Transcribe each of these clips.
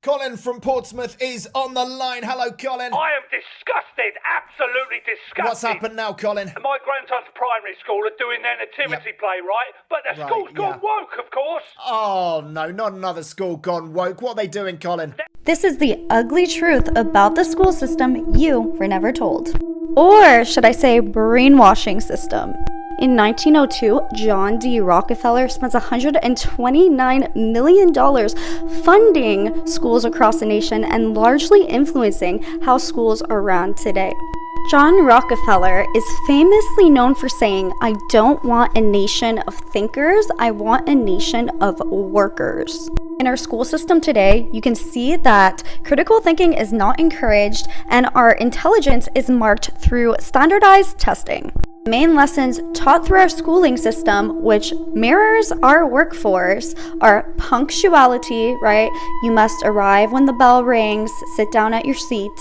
Colin from Portsmouth is on the line. Hello, Colin. I am disgusted, absolutely disgusted. What's happened now, Colin? My grandson's primary school are doing their nativity play, right? But the school's gone woke, of course. Oh, no, not another school gone woke. What are they doing, Colin? This is the ugly truth about the school system you were never told. Or should I say brainwashing system. In 1902, John D. Rockefeller spends $129 million funding schools across the nation and largely influencing how schools are run today. John Rockefeller is famously known for saying, "I don't want a nation of thinkers, I want a nation of workers." In our school system today, you can see that critical thinking is not encouraged and our intelligence is marked through standardized testing. Main lessons taught through our schooling system, which mirrors our workforce, are punctuality, right? You must arrive when the bell rings, sit down at your seat,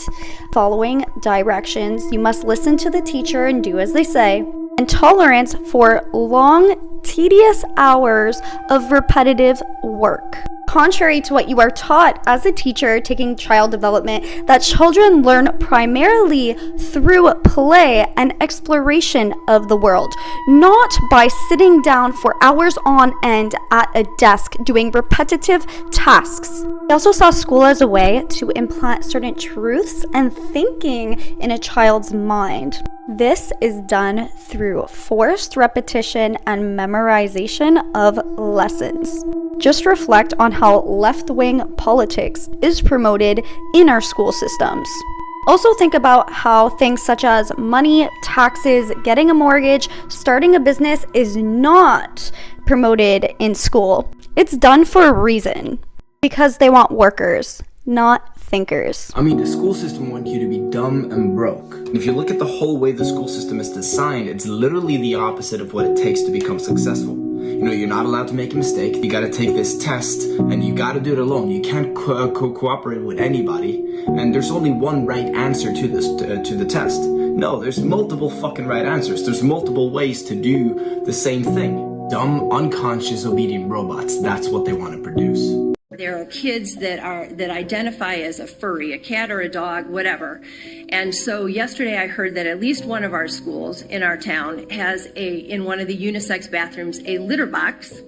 following directions. You must listen to the teacher and do as they say, and tolerance for long, tedious hours of repetitive work. Contrary to what you are taught as a teacher taking child development, that children learn primarily through play and exploration of the world, not by sitting down for hours on end at a desk doing repetitive tasks. He also saw school as a way to implant certain truths and thinking in a child's mind. This is done through forced repetition and memorization of lessons. Just reflect on how left-wing politics is promoted in our school systems. Also think about how things such as money, taxes, getting a mortgage, starting a business is not promoted in school. It's done for a reason, because they want workers, not thinkers. I mean, the school system wants you to be dumb and broke. If you look at the whole way the school system is designed, it's literally the opposite of what it takes to become successful. You know, you're not allowed to make a mistake. You gotta take this test, and you gotta do it alone. You can't cooperate with anybody. And there's only one right answer to this to the test. No, there's multiple fucking right answers. There's multiple ways to do the same thing. Dumb, unconscious, obedient robots. That's what they want to produce. There are kids that identify as a furry, a cat or a dog, whatever. And so yesterday I heard that at least one of our schools in our town has in one of the unisex bathrooms, a litter box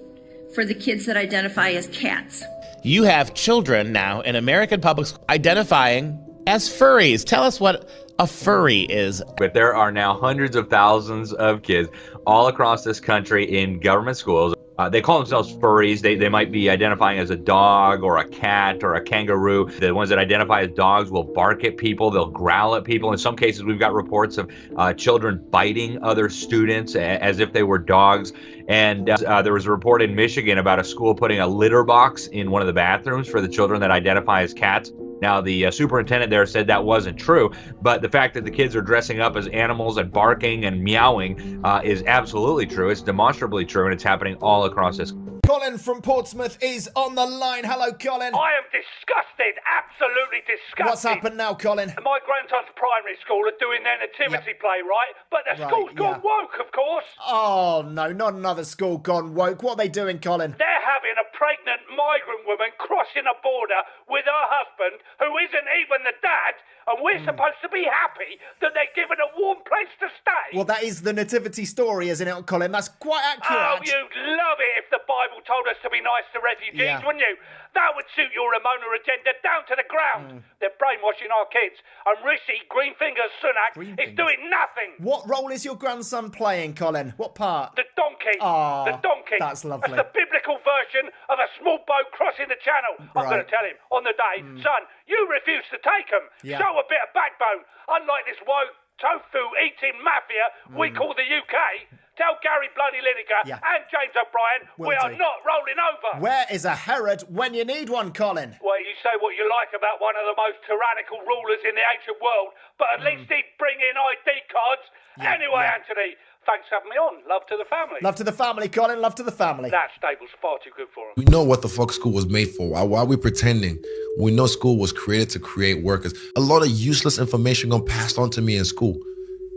for the kids that identify as cats. You have children now in American public school identifying as furries. Tell us what a furry is. But there are now hundreds of thousands of kids all across this country in government schools. They call themselves furries. They might be identifying as a dog or a cat or a kangaroo. The ones that identify as dogs will bark at people. They'll growl at people. In some cases, we've got reports of children biting other students as if they were dogs. And there was a report in Michigan about a school putting a litter box in one of the bathrooms for the children that identify as cats. Now, the superintendent there said that wasn't true, but the fact that the kids are dressing up as animals and barking and meowing is absolutely true. It's demonstrably true, and it's happening all across this. Colin from Portsmouth is on the line. Hello, Colin. I am disgusted, absolutely disgusted. What's happened now, Colin? My grandson's primary school are doing their nativity play, right? But the school's gone woke, of course. Oh, no, not another school gone woke. What are they doing, Colin? They're having a pregnant migrant woman crossing a border with her husband, who isn't even the dad, and we're supposed to be happy that they're given a warm place to stay. Well, that is the nativity story, isn't it, Colin? That's quite accurate. Oh, you'd love it if the Bible told us to be nice to refugees, wouldn't you? That would suit your Ramona agenda down to the ground. They're brainwashing our kids, and Rishi Greenfingers Sunak is doing nothing. What role is your grandson playing, Colin? What part? The donkey. Oh, the donkey. that's lovely. That's the biblical version of a small boat crossing the channel. I'm going to tell him on the day, son, you refuse to take them. Show a bit of backbone. Unlike this woke tofu-eating mafia we call the UK, tell Gary Bloody Lineker and James O'Brien we are not rolling over. Where is a Herod when you need one, Colin? Well, you say what you like about one of the most tyrannical rulers in the ancient world, but at least he'd bring in ID cards. Anyway, Anthony, thanks for having me on. Love to the family. Love to the family, Colin. Love to the family. That stable's far too good for him. We know what the fuck school was made for. Why are we pretending? We know school was created to create workers. A lot of useless information got passed on to me in school.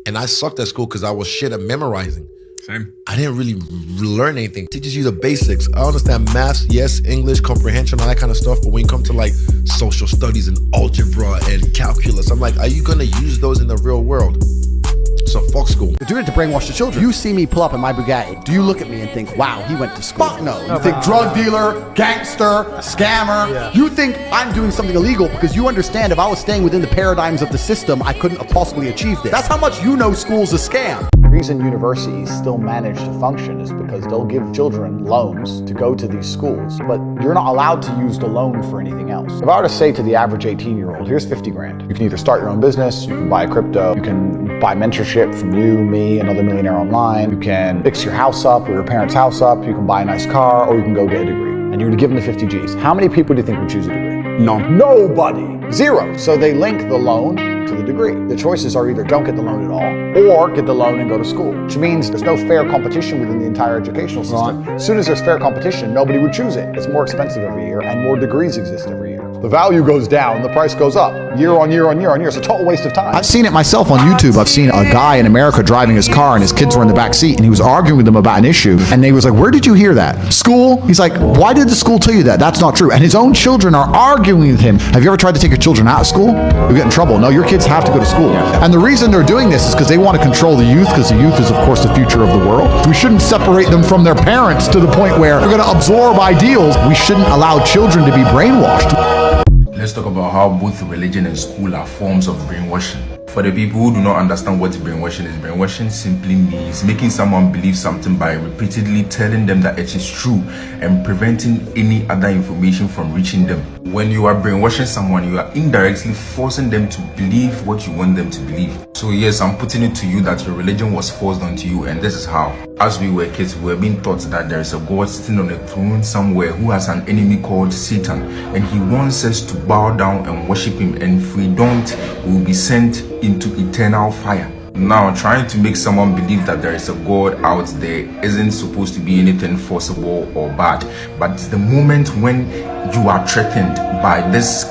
And I sucked at school because I was shit at memorizing. Same. I didn't really learn anything. It teaches you the basics. I understand math, yes, English, comprehension, all that kind of stuff. But when you come to like social studies and algebra and calculus, I'm like, are you gonna use those in the real world? So fuck school. They're doing it to brainwash the children. You see me pull up in my Bugatti. Do you look at me and think, wow, he went to school? Fuck no. You think drug dealer, gangster, scammer. Yeah. You think I'm doing something illegal because you understand if I was staying within the paradigms of the system, I couldn't have possibly achieved this. That's how much you know school's a scam. The reason universities still manage to function is because they'll give children loans to go to these schools, but you're not allowed to use the loan for anything else. If I were to say to the average 18-year-old, here's 50 grand. You can either start your own business, you can buy crypto, you can buy mentorship from you, me, another millionaire online. You can fix your house up or your parents' house up. You can buy a nice car, or you can go get a degree. And you're to give them the 50 G's. How many people do you think would choose a degree? None. Nobody. Zero. So they link the loan to the degree. The choices are either don't get the loan at all, or get the loan and go to school, which means there's no fair competition within the entire educational system. As soon as there's fair competition, nobody would choose it. It's more expensive every year, and more degrees exist every year. The value goes down, the price goes up, year on year on year on year. It's a total waste of time. I've seen it myself on YouTube. I've seen a guy in America driving his car and his kids were in the back seat and he was arguing with them about an issue. And they was like, where did you hear that? School? He's like, why did the school tell you that? That's not true. And his own children are arguing with him. Have you ever tried to take your children out of school? You'll get in trouble. No, your kids have to go to school. And the reason they're doing this is because they want to control the youth, because the youth is, of course, the future of the world. We shouldn't separate them from their parents to the point where they're going to absorb ideals. We shouldn't allow children to be brainwashed. Let's talk about how both religion and school are forms of brainwashing. For the people who do not understand what brainwashing is, brainwashing simply means making someone believe something by repeatedly telling them that it is true and preventing any other information from reaching them. When you are brainwashing someone, you are indirectly forcing them to believe what you want them to believe. So yes, I'm putting it to you that your religion was forced onto you, and this is how. As we were kids, we were being taught that there is a God sitting on a throne somewhere who has an enemy called Satan, and he wants us to bow down and worship him, and if we don't, we will be sent into eternal fire. Now, trying to make someone believe that there is a God out there isn't supposed to be anything forcible or bad, but it's the moment when you are threatened by this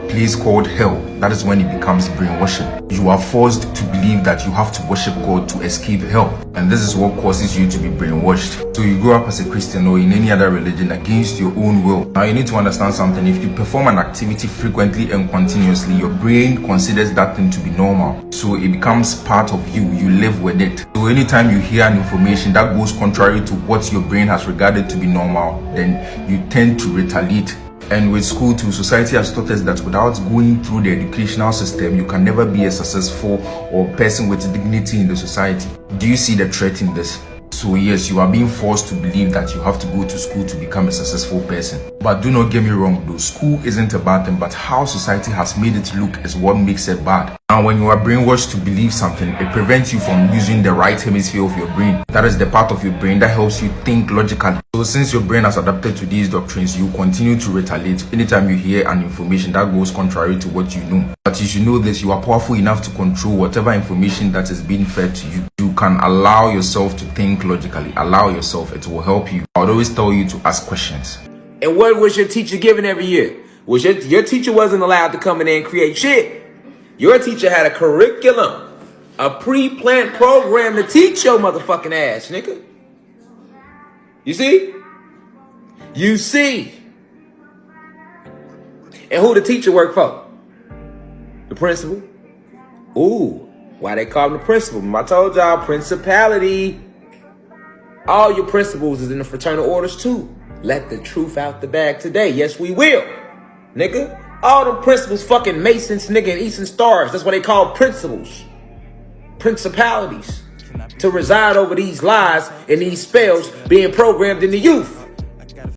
place called hell, that is when it becomes brainwashing. You are forced to believe that you have to worship God to escape hell, and this is what causes you to be brainwashed. So you grow up as a Christian or in any other religion against your own will. Now you need to understand something. If you perform an activity frequently and continuously, your brain considers that thing to be normal, so it becomes part of you. You live with it. So anytime you hear an information that goes contrary to what your brain has regarded to be normal, then you tend to retaliate. And with school too, society has taught us that without going through the educational system, you can never be a successful or person with dignity in the society. Do you see the threat in this? So yes, you are being forced to believe that you have to go to school to become a successful person. But do not get me wrong though, school isn't a bad thing, but how society has made it look is what makes it bad. And when you are brainwashed to believe something, it prevents you from using the right hemisphere of your brain. That is the part of your brain that helps you think logically. So since your brain has adapted to these doctrines, you continue to retaliate anytime you hear an information that goes contrary to what you know. But you should know this, you are powerful enough to control whatever information that is being fed to you. You can allow yourself to think logically. Allow yourself, it will help you. I would always tell you to ask questions. And what was your teacher giving every year? Was your teacher wasn't allowed to come in there and create shit. Your teacher had a curriculum, a pre-planned program to teach your motherfucking ass, nigga. You see? You see. And who the teacher work for? The principal. Ooh, why they call him the principal? I told y'all, principality. All your principals is in the fraternal orders too. Let the truth out the bag today. Yes, we will, nigga. All them principals fucking Masons, nigga, and Eastern Stars. That's what they call principals. Principalities. To reside over these lies and these spells being programmed in the youth.